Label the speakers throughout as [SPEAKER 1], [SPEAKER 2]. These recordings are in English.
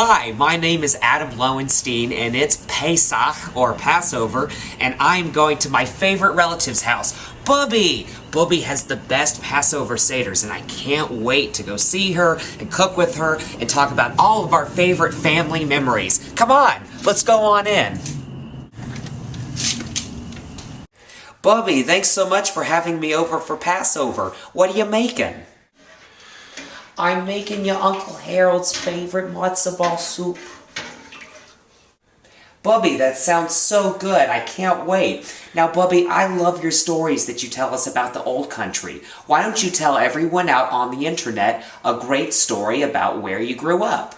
[SPEAKER 1] Hi, my name is Adam Lowenstein, and it's Pesach, or Passover, and I'm going to my favorite relative's house, Bubbe! Bubbe has the best Passover seders, and I can't wait to go see her, and cook with her, and talk about all of our favorite family memories. Come on, let's go on in. Bubbe, thanks so much for having me over for Passover. What are you making? I'm making your Uncle Harold's favorite matzo ball soup. Bubbe, that sounds so good. I can't wait. Now, Bubbe, I love your stories that you tell us about the old country. Why don't you tell everyone out on the internet a great story about where you grew up?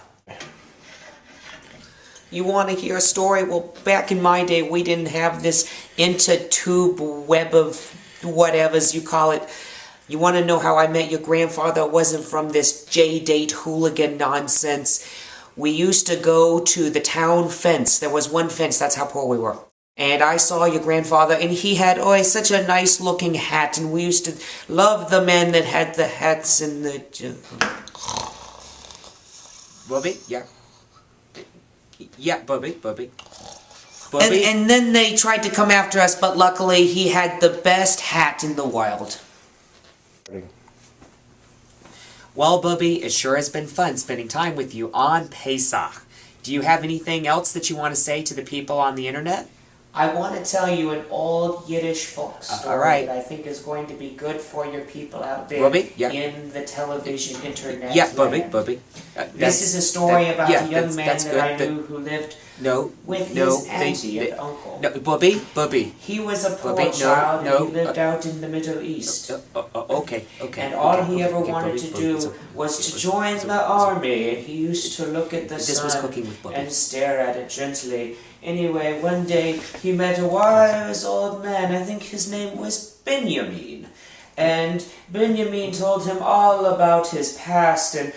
[SPEAKER 1] You want to hear a story? Well, back in my day, we didn't have this inter-tube web of whatevers you call it. You want to know how I met your grandfather? It wasn't from this J-date hooligan nonsense. We used to go to the town fence. There was one fence, that's how poor we were. And I saw your grandfather, and he had, such a nice-looking hat, and we used to love the men that had the hats and the... Bubbe? Yeah. Yeah, Bubbe. And then they tried to come after us, but luckily he had the best hat in the world. Well, Bubbe, it sure has been fun spending time with you on Pesach. Do you have anything else that you want to say to the people on the internet? I want to tell you an old Yiddish folk story that I think is going to be good for your people out there in the television internet. Yeah, Bubbe.
[SPEAKER 2] This is a story about a young man that I knew who lived with his auntie and uncle.
[SPEAKER 1] No, Bubbe.
[SPEAKER 2] He was a poor child and he lived out in the Middle East.
[SPEAKER 1] Okay.
[SPEAKER 2] And all he ever wanted to do was to join the army, and he used to look at the sun and stare at it gently. Anyway, one day he met a wise old man. I think his name was Benjamin. And Benjamin told him all about his past and